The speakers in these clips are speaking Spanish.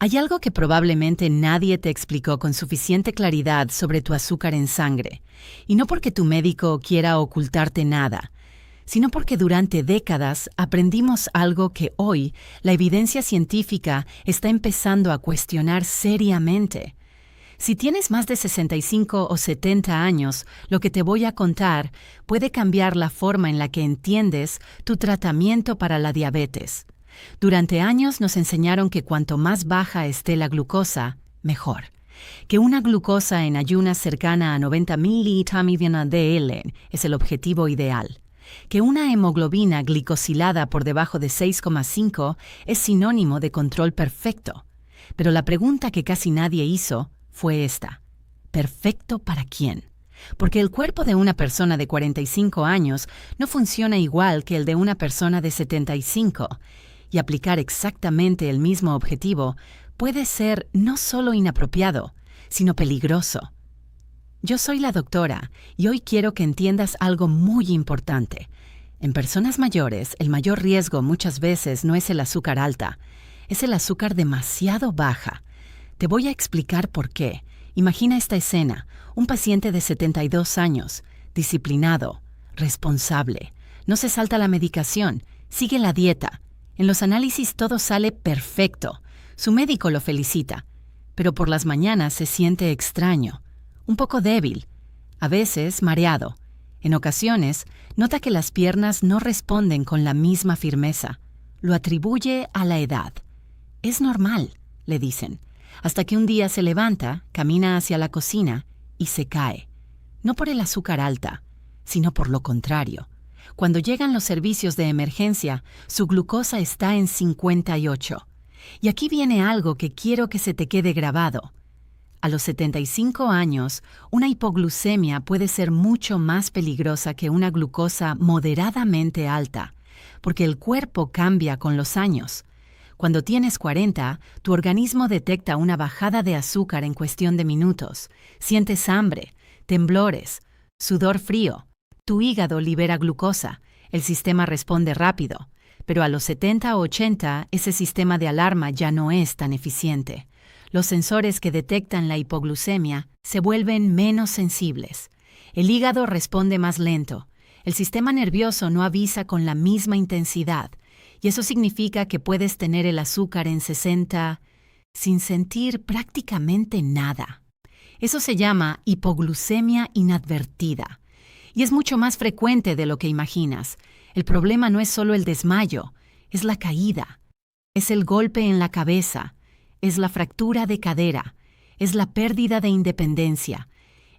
Hay algo que probablemente nadie te explicó con suficiente claridad sobre tu azúcar en sangre, y no porque tu médico quiera ocultarte nada, sino porque durante décadas aprendimos algo que hoy la evidencia científica está empezando a cuestionar seriamente. Si tienes más de 65 o 70 años, lo que te voy a contar puede cambiar la forma en la que entiendes tu tratamiento para la diabetes. Durante años nos enseñaron que cuanto más baja esté la glucosa, mejor. Que una glucosa en ayunas cercana a 90 mg/dl es el objetivo ideal. Que una hemoglobina glicosilada por debajo de 6,5 es sinónimo de control perfecto. Pero la pregunta que casi nadie hizo fue esta: ¿perfecto para quién? Porque el cuerpo de una persona de 45 años no funciona igual que el de una persona de 75, y aplicar exactamente el mismo objetivo puede ser no solo inapropiado, sino peligroso. Yo soy la doctora y hoy quiero que entiendas algo muy importante. En personas mayores, el mayor riesgo muchas veces no es el azúcar alta, es el azúcar demasiado baja. Te voy a explicar por qué. Imagina esta escena: un paciente de 72 años, disciplinado, responsable, no se salta la medicación, sigue la dieta. En los análisis todo sale perfecto. Su médico lo felicita, pero por las mañanas se siente extraño, un poco débil, a veces mareado. En ocasiones nota que las piernas no responden con la misma firmeza. Lo atribuye a la edad. Es normal, le dicen, hasta que un día se levanta, camina hacia la cocina y se cae. No por el azúcar alta, sino por lo contrario. Cuando llegan los servicios de emergencia, su glucosa está en 58. Y aquí viene algo que quiero que se te quede grabado. A los 75 años, una hipoglucemia puede ser mucho más peligrosa que una glucosa moderadamente alta, porque el cuerpo cambia con los años. Cuando tienes 40, tu organismo detecta una bajada de azúcar en cuestión de minutos. Sientes hambre, temblores, sudor frío. Tu hígado libera glucosa, el sistema responde rápido, pero a los 70 o 80 ese sistema de alarma ya no es tan eficiente. Los sensores que detectan la hipoglucemia se vuelven menos sensibles. El hígado responde más lento. El sistema nervioso no avisa con la misma intensidad, y eso significa que puedes tener el azúcar en 60 sin sentir prácticamente nada. Eso se llama hipoglucemia inadvertida. Y es mucho más frecuente de lo que imaginas. El problema no es solo el desmayo, es la caída, es el golpe en la cabeza, es la fractura de cadera, es la pérdida de independencia,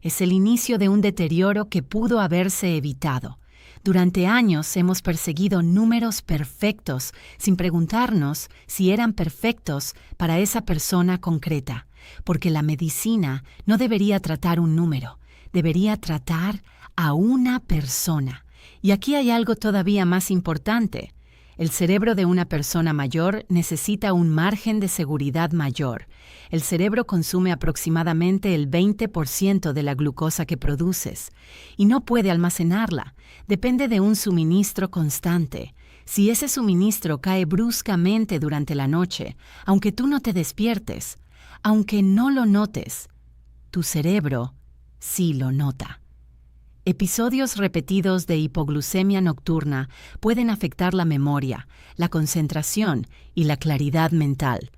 es el inicio de un deterioro que pudo haberse evitado. Durante años hemos perseguido números perfectos sin preguntarnos si eran perfectos para esa persona concreta, porque la medicina no debería tratar un número, debería tratar a una persona. Y aquí hay algo todavía más importante. El cerebro de una persona mayor necesita un margen de seguridad mayor. El cerebro consume aproximadamente el 20% de la glucosa que produces y no puede almacenarla. Depende de un suministro constante. Si ese suministro cae bruscamente durante la noche, aunque tú no te despiertes, aunque no lo notes, tu cerebro sí lo nota. Episodios repetidos de hipoglucemia nocturna pueden afectar la memoria, la concentración y la claridad mental.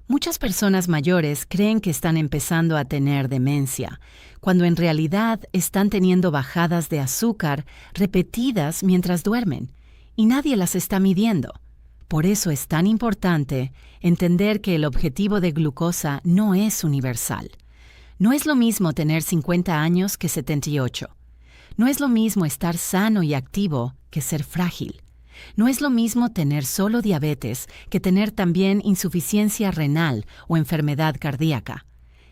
Muchas personas mayores creen que están empezando a tener demencia, cuando en realidad están teniendo bajadas de azúcar repetidas mientras duermen, y nadie las está midiendo. Por eso es tan importante entender que el objetivo de glucosa no es universal. No es lo mismo tener 50 años que 78. No es lo mismo estar sano y activo que ser frágil. No es lo mismo tener solo diabetes que tener también insuficiencia renal o enfermedad cardíaca.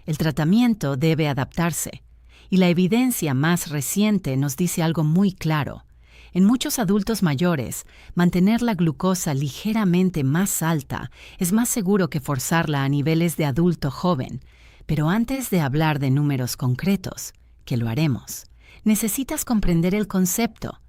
El tratamiento debe adaptarse, y la evidencia más reciente nos dice algo muy claro. En muchos adultos mayores, mantener la glucosa ligeramente más alta es más seguro que forzarla a niveles de adulto joven. Pero antes de hablar de números concretos, que lo haremos, necesitas comprender el concepto.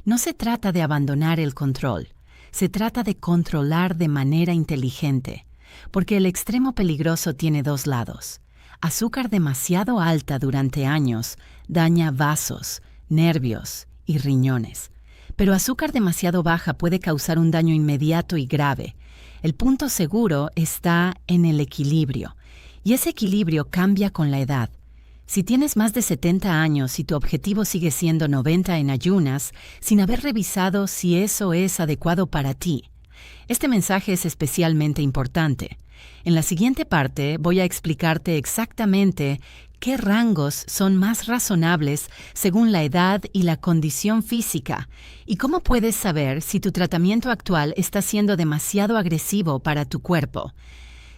No se trata de abandonar el control, se trata de controlar de manera inteligente. porque el extremo peligroso tiene dos lados. Azúcar demasiado alta durante años daña vasos, nervios y riñones. Pero azúcar demasiado baja puede causar un daño inmediato y grave. El punto seguro está en el equilibrio, y ese equilibrio cambia con la edad. Si tienes más de 70 años y tu objetivo sigue siendo 90 en ayunas, sin haber revisado si eso es adecuado para ti, este mensaje es especialmente importante. En la siguiente parte voy a explicarte exactamente qué rangos son más razonables según la edad y la condición física, y cómo puedes saber si tu tratamiento actual está siendo demasiado agresivo para tu cuerpo.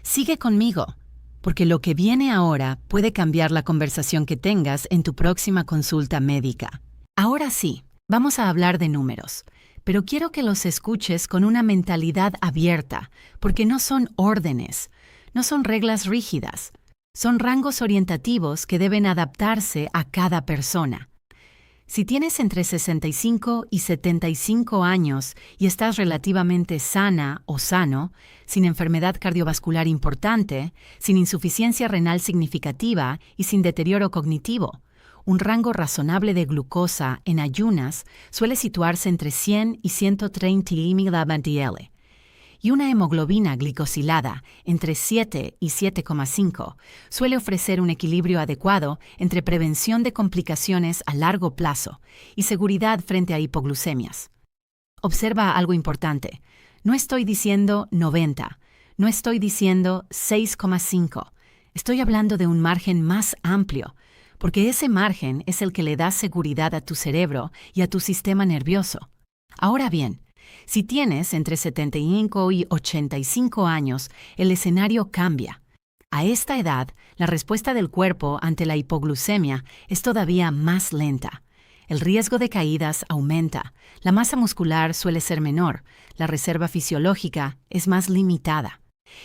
Sigue conmigo, porque lo que viene ahora puede cambiar la conversación que tengas en tu próxima consulta médica. Ahora sí, vamos a hablar de números, pero quiero que los escuches con una mentalidad abierta, porque no son órdenes, no son reglas rígidas. Son rangos orientativos que deben adaptarse a cada persona. Si tienes entre 65 y 75 años y estás relativamente sana o sano, sin enfermedad cardiovascular importante, sin insuficiencia renal significativa y sin deterioro cognitivo, un rango razonable de glucosa en ayunas suele situarse entre 100 y 130 mg/dl. Y una hemoglobina glicosilada entre 7 y 7,5 suele ofrecer un equilibrio adecuado entre prevención de complicaciones a largo plazo y seguridad frente a hipoglucemias. Observa algo importante. No estoy diciendo 90, no estoy diciendo 6,5. Estoy hablando de un margen más amplio, porque ese margen es el que le da seguridad a tu cerebro y a tu sistema nervioso. Ahora bien, si tienes entre 75 y 85 años, el escenario cambia. A esta edad, la respuesta del cuerpo ante la hipoglucemia es todavía más lenta. El riesgo de caídas aumenta, la masa muscular suele ser menor, la reserva fisiológica es más limitada.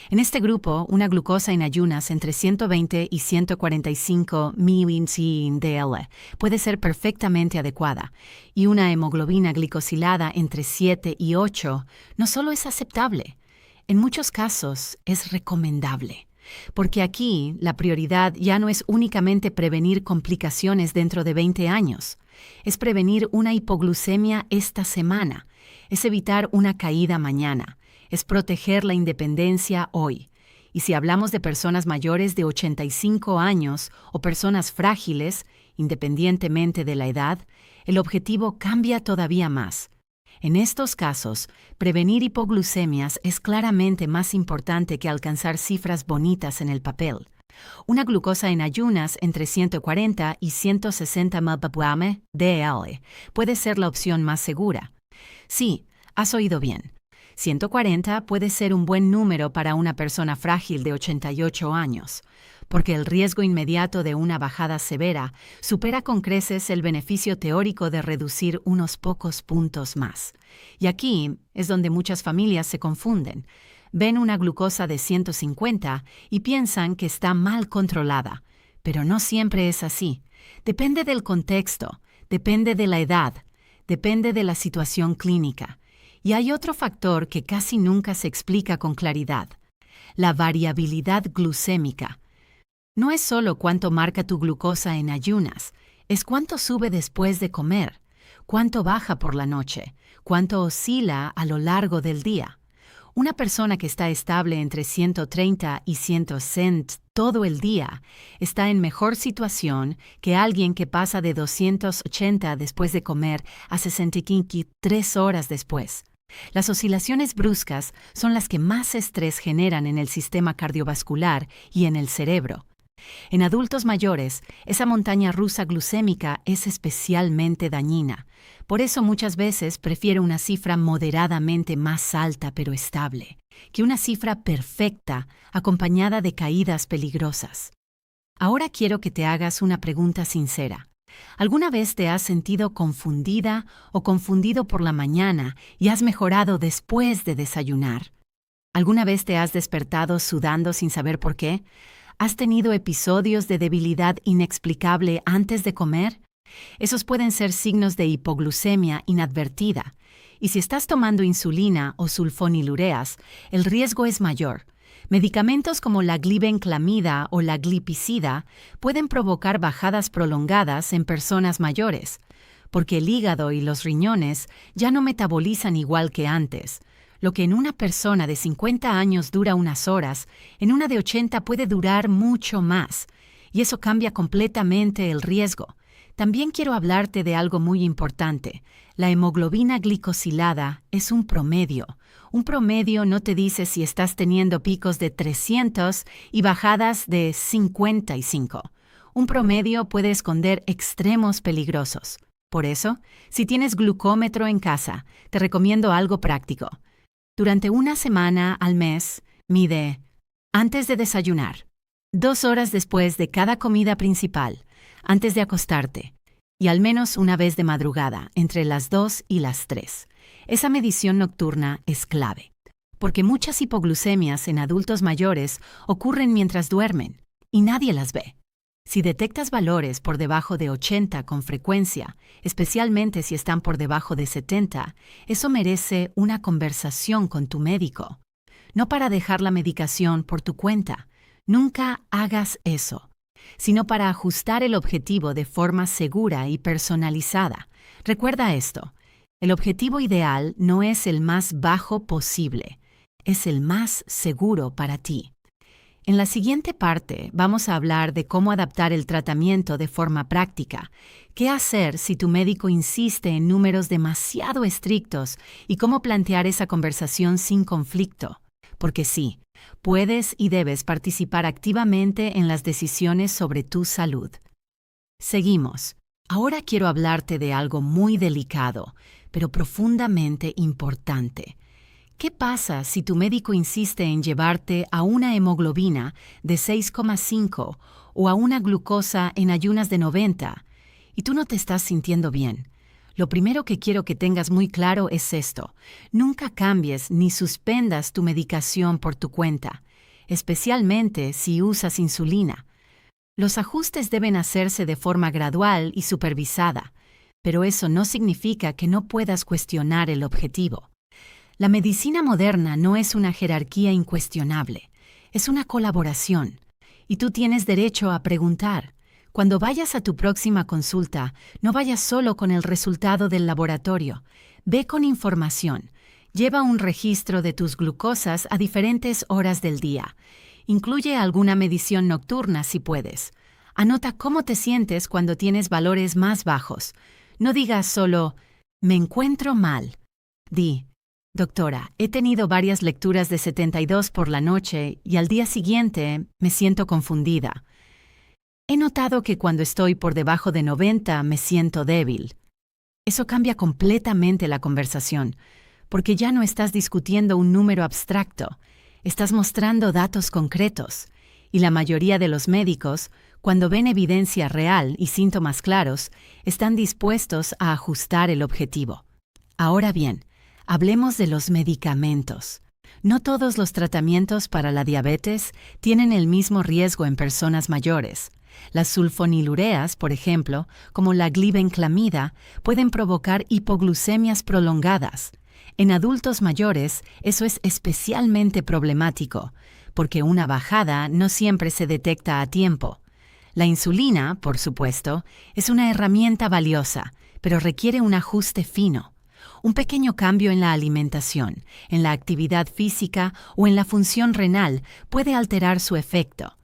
En este grupo, una glucosa en ayunas entre 120 y 145 mg/dl puede ser perfectamente adecuada, y una hemoglobina glicosilada entre 7 y 8 no solo es aceptable, en muchos casos es recomendable, porque aquí la prioridad ya no es únicamente prevenir complicaciones dentro de 20 años, es prevenir una hipoglucemia esta semana, es evitar una caída mañana, es proteger la independencia hoy. Y si hablamos de personas mayores de 85 años o personas frágiles, independientemente de la edad, el objetivo cambia todavía más. En estos casos, prevenir hipoglucemias es claramente más importante que alcanzar cifras bonitas en el papel. Una glucosa en ayunas entre 140 y 160 mg/dl puede ser la opción más segura. Sí, has oído bien. 140 puede ser un buen número para una persona frágil de 88 años, porque el riesgo inmediato de una bajada severa supera con creces el beneficio teórico de reducir unos pocos puntos más. Y aquí es donde muchas familias se confunden. Ven una glucosa de 150 y piensan que está mal controlada, pero no siempre es así. Depende del contexto, depende de la edad, depende de la situación clínica. Y hay otro factor que casi nunca se explica con claridad: la variabilidad glucémica. No es solo cuánto marca tu glucosa en ayunas, es cuánto sube después de comer, cuánto baja por la noche, cuánto oscila a lo largo del día. Una persona que está estable entre 130 y 160 todo el día está en mejor situación que alguien que pasa de 280 después de comer a 65 3 horas después. Las oscilaciones bruscas son las que más estrés generan en el sistema cardiovascular y en el cerebro. En adultos mayores, esa montaña rusa glucémica es especialmente dañina. Por eso muchas veces prefiero una cifra moderadamente más alta pero estable, que una cifra perfecta acompañada de caídas peligrosas. Ahora quiero que te hagas una pregunta sincera. ¿Alguna vez te has sentido confundida o confundido por la mañana y has mejorado después de desayunar? ¿Alguna vez te has despertado sudando sin saber por qué? ¿Has tenido episodios de debilidad inexplicable antes de comer? Esos pueden ser signos de hipoglucemia inadvertida. Y si estás tomando insulina o sulfonilureas, el riesgo es mayor. Medicamentos como la glibenclamida o la glipizida pueden provocar bajadas prolongadas en personas mayores, porque el hígado y los riñones ya no metabolizan igual que antes. Lo que en una persona de 50 años dura unas horas, en una de 80 puede durar mucho más, y eso cambia completamente el riesgo. También quiero hablarte de algo muy importante. La hemoglobina glicosilada es un promedio. Un promedio no te dice si estás teniendo picos de 300 y bajadas de 55. Un promedio puede esconder extremos peligrosos. Por eso, si tienes glucómetro en casa, te recomiendo algo práctico. Durante una semana al mes, mide antes de desayunar, 2 horas después de cada comida principal, antes de acostarte, y al menos una vez de madrugada, entre las 2 y las 3. Esa medición nocturna es clave, porque muchas hipoglucemias en adultos mayores ocurren mientras duermen, y nadie las ve. Si detectas valores por debajo de 80 con frecuencia, especialmente si están por debajo de 70, eso merece una conversación con tu médico. No para dejar la medicación por tu cuenta. Nunca hagas eso, sino para ajustar el objetivo de forma segura y personalizada. Recuerda esto, el objetivo ideal no es el más bajo posible, es el más seguro para ti. En la siguiente parte vamos a hablar de cómo adaptar el tratamiento de forma práctica, qué hacer si tu médico insiste en números demasiado estrictos y cómo plantear esa conversación sin conflicto. Porque sí, puedes y debes participar activamente en las decisiones sobre tu salud. Seguimos. Ahora quiero hablarte de algo muy delicado, pero profundamente importante. ¿Qué pasa si tu médico insiste en llevarte a una hemoglobina de 6,5 o a una glucosa en ayunas de 90 y tú no te estás sintiendo bien? Lo primero que quiero que tengas muy claro es esto. Nunca cambies ni suspendas tu medicación por tu cuenta, especialmente si usas insulina. Los ajustes deben hacerse de forma gradual y supervisada, pero eso no significa que no puedas cuestionar el objetivo. La medicina moderna no es una jerarquía incuestionable, es una colaboración, y tú tienes derecho a preguntar. Cuando vayas a tu próxima consulta, no vayas solo con el resultado del laboratorio, ve con información. Lleva un registro de tus glucosas a diferentes horas del día. Incluye alguna medición nocturna si puedes. Anota cómo te sientes cuando tienes valores más bajos. No digas solo, me encuentro mal. Di, doctora, he tenido varias lecturas de 72 por la noche y al día siguiente me siento confundida. He notado que cuando estoy por debajo de 90 me siento débil. Eso cambia completamente la conversación, porque ya no estás discutiendo un número abstracto, estás mostrando datos concretos, y la mayoría de los médicos, cuando ven evidencia real y síntomas claros, están dispuestos a ajustar el objetivo. Ahora bien, hablemos de los medicamentos. No todos los tratamientos para la diabetes tienen el mismo riesgo en personas mayores. Las sulfonilureas, por ejemplo, como la glibenclamida, pueden provocar hipoglucemias prolongadas. En adultos mayores, eso es especialmente problemático, porque una bajada no siempre se detecta a tiempo. La insulina, por supuesto, es una herramienta valiosa, pero requiere un ajuste fino. Un pequeño cambio en la alimentación, en la actividad física o en la función renal puede alterar su efecto.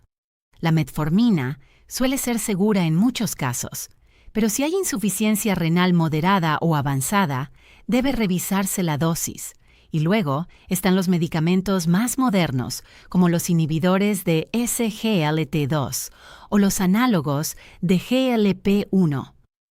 La metformina suele ser segura en muchos casos, pero si hay insuficiencia renal moderada o avanzada, debe revisarse la dosis. Y luego están los medicamentos más modernos, como los inhibidores de SGLT2 o los análogos de GLP-1.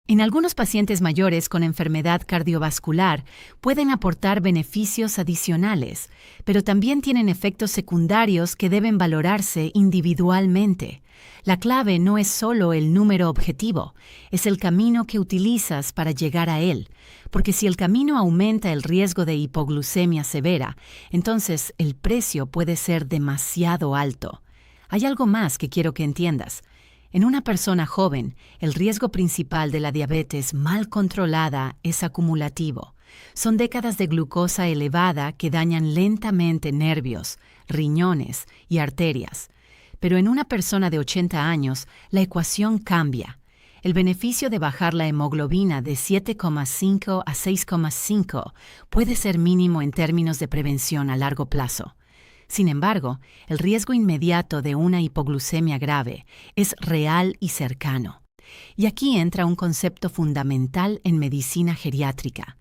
En algunos pacientes mayores con enfermedad cardiovascular pueden aportar beneficios adicionales, pero también tienen efectos secundarios que deben valorarse individualmente. La clave no es solo el número objetivo, es el camino que utilizas para llegar a él, porque si el camino aumenta el riesgo de hipoglucemia severa, entonces el precio puede ser demasiado alto. Hay algo más que quiero que entiendas. En una persona joven, el riesgo principal de la diabetes mal controlada es acumulativo. Son décadas de glucosa elevada que dañan lentamente nervios, riñones y arterias. Pero en una persona de 80 años, la ecuación cambia. El beneficio de bajar la hemoglobina de 7,5 a 6,5 puede ser mínimo en términos de prevención a largo plazo. Sin embargo, el riesgo inmediato de una hipoglucemia grave es real y cercano. Y aquí entra un concepto fundamental en medicina geriátrica.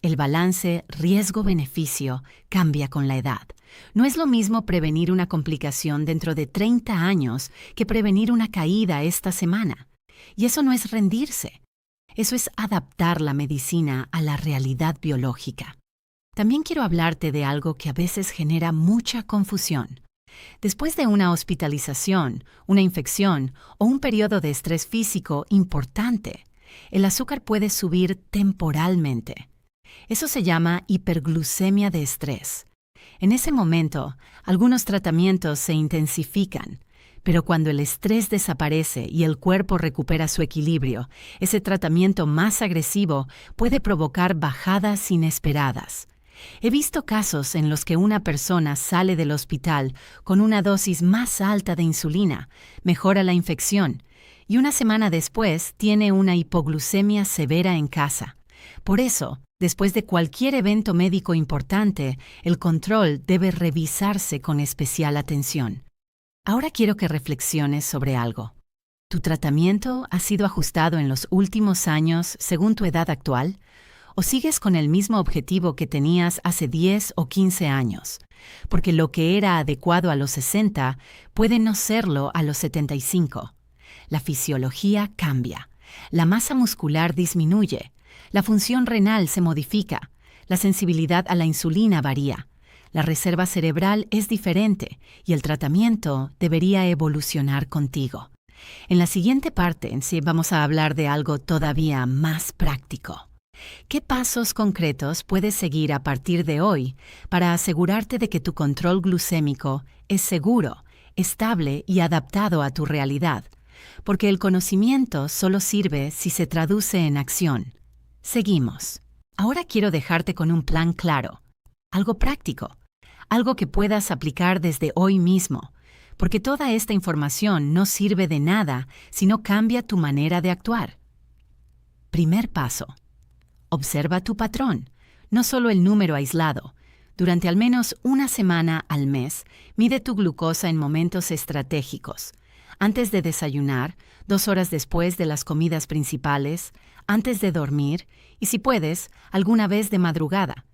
El balance riesgo-beneficio cambia con la edad. No es lo mismo prevenir una complicación dentro de 30 años que prevenir una caída esta semana. Y eso no es rendirse. Eso es adaptar la medicina a la realidad biológica. También quiero hablarte de algo que a veces genera mucha confusión. Después de una hospitalización, una infección o un periodo de estrés físico importante, el azúcar puede subir temporalmente. Eso se llama hiperglucemia de estrés. En ese momento, algunos tratamientos se intensifican, pero cuando el estrés desaparece y el cuerpo recupera su equilibrio, ese tratamiento más agresivo puede provocar bajadas inesperadas. He visto casos en los que una persona sale del hospital con una dosis más alta de insulina, mejora la infección, y una semana después tiene una hipoglucemia severa en casa. Por eso, después de cualquier evento médico importante, el control debe revisarse con especial atención. Ahora quiero que reflexiones sobre algo. ¿Tu tratamiento ha sido ajustado en los últimos años según tu edad actual? ¿O sigues con el mismo objetivo que tenías hace 10 o 15 años? Porque lo que era adecuado a los 60 puede no serlo a los 75. La fisiología cambia. La masa muscular disminuye. La función renal se modifica. La sensibilidad a la insulina varía. La reserva cerebral es diferente y el tratamiento debería evolucionar contigo. En la siguiente parte sí vamos a hablar de algo todavía más práctico. ¿Qué pasos concretos puedes seguir a partir de hoy para asegurarte de que tu control glucémico es seguro, estable y adaptado a tu realidad? Porque el conocimiento solo sirve si se traduce en acción. Seguimos. Ahora quiero dejarte con un plan claro, algo práctico, algo que puedas aplicar desde hoy mismo, porque toda esta información no sirve de nada si no cambia tu manera de actuar. Primer paso. Observa tu patrón, no solo el número aislado. Durante al menos una semana al mes, mide tu glucosa en momentos estratégicos. Antes de desayunar, 2 horas después de las comidas principales, antes de dormir y, si puedes, alguna vez de madrugada.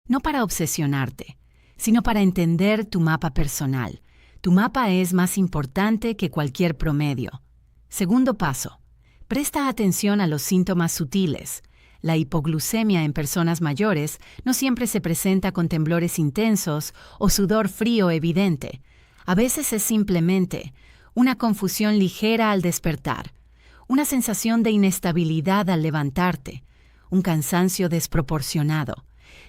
No para obsesionarte, sino para entender tu mapa personal. Tu mapa es más importante que cualquier promedio. Segundo paso. Presta atención a los síntomas sutiles. La hipoglucemia en personas mayores no siempre se presenta con temblores intensos o sudor frío evidente. A veces es simplemente una confusión ligera al despertar, una sensación de inestabilidad al levantarte, un cansancio desproporcionado,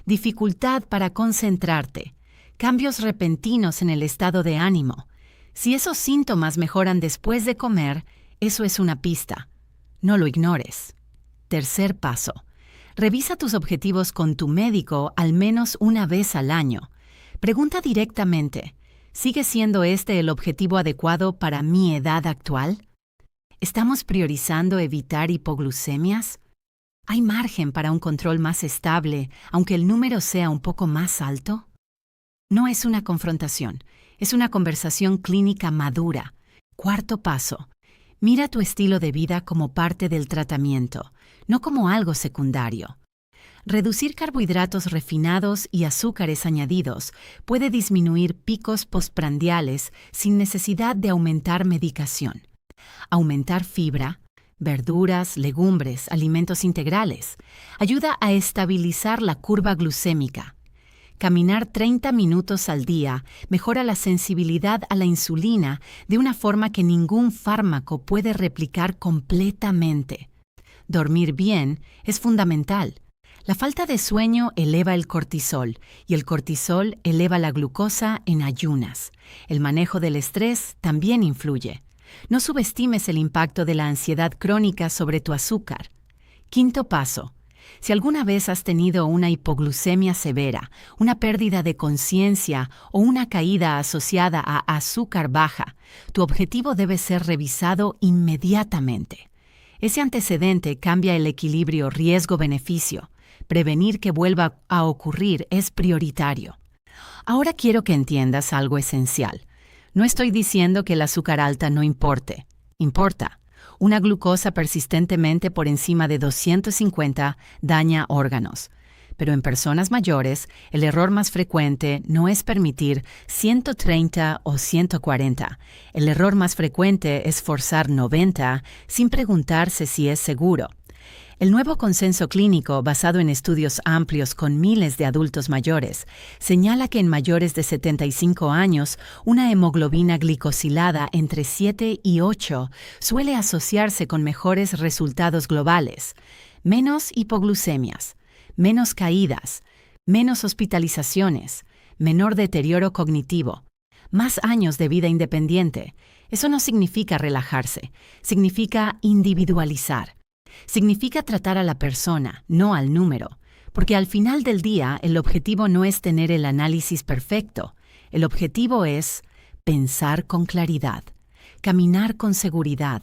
dificultad para concentrarte, cambios repentinos en el estado de ánimo. Si esos síntomas mejoran después de comer, eso es una pista. No lo ignores. Tercer paso. Revisa tus objetivos con tu médico al menos una vez al año. Pregunta directamente, ¿sigue siendo este el objetivo adecuado para mi edad actual? ¿Estamos priorizando evitar hipoglucemias? ¿Hay margen para un control más estable, aunque el número sea un poco más alto? No es una confrontación, es una conversación clínica madura. Cuarto paso. Mira tu estilo de vida como parte del tratamiento, no como algo secundario. Reducir carbohidratos refinados y azúcares añadidos puede disminuir picos postprandiales sin necesidad de aumentar medicación. Aumentar fibra, verduras, legumbres, alimentos integrales, ayuda a estabilizar la curva glucémica. Caminar 30 minutos al día mejora la sensibilidad a la insulina de una forma que ningún fármaco puede replicar completamente. Dormir bien es fundamental. La falta de sueño eleva el cortisol y el cortisol eleva la glucosa en ayunas. El manejo del estrés también influye. No subestimes el impacto de la ansiedad crónica sobre tu azúcar. Quinto paso. Si alguna vez has tenido una hipoglucemia severa, una pérdida de conciencia o una caída asociada a azúcar baja, tu objetivo debe ser revisado inmediatamente. Ese antecedente cambia el equilibrio riesgo-beneficio. Prevenir que vuelva a ocurrir es prioritario. Ahora quiero que entiendas algo esencial. No estoy diciendo que el azúcar alta no importe. Importa. Una glucosa persistentemente por encima de 250 daña órganos. Pero en personas mayores, el error más frecuente no es permitir 130 o 140. El error más frecuente es forzar 90 sin preguntarse si es seguro. El nuevo consenso clínico, basado en estudios amplios con miles de adultos mayores, señala que en mayores de 75 años, una hemoglobina glicosilada entre 7 y 8 suele asociarse con mejores resultados globales, menos hipoglucemias, menos caídas, menos hospitalizaciones, menor deterioro cognitivo, más años de vida independiente. Eso no significa relajarse, significa individualizar. Significa tratar a la persona, no al número, porque al final del día el objetivo no es tener el análisis perfecto, el objetivo es pensar con claridad, caminar con seguridad,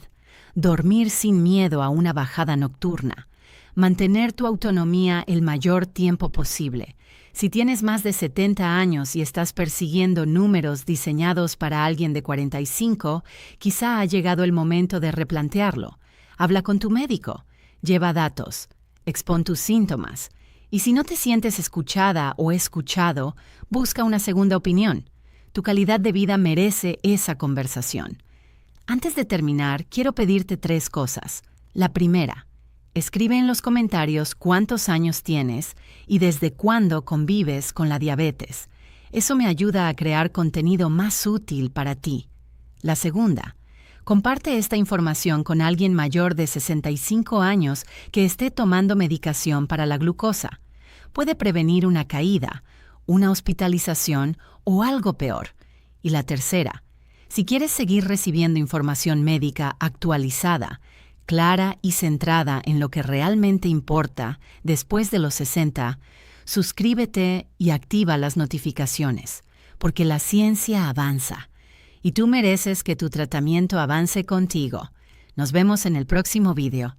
dormir sin miedo a una bajada nocturna, mantener tu autonomía el mayor tiempo posible. Si tienes más de 70 años y estás persiguiendo números diseñados para alguien de 45, quizá ha llegado el momento de replantearlo. Habla con tu médico, lleva datos, expón tus síntomas, y si no te sientes escuchada o escuchado, busca una segunda opinión. Tu calidad de vida merece esa conversación. Antes de terminar, quiero pedirte 3 cosas. La primera, escribe en los comentarios cuántos años tienes y desde cuándo convives con la diabetes. Eso me ayuda a crear contenido más útil para ti. La segunda, comparte esta información con alguien mayor de 65 años que esté tomando medicación para la glucosa. Puede prevenir una caída, una hospitalización o algo peor. Y la tercera, si quieres seguir recibiendo información médica actualizada, clara y centrada en lo que realmente importa después de los 60, suscríbete y activa las notificaciones, porque la ciencia avanza. Y tú mereces que tu tratamiento avance contigo. Nos vemos en el próximo video.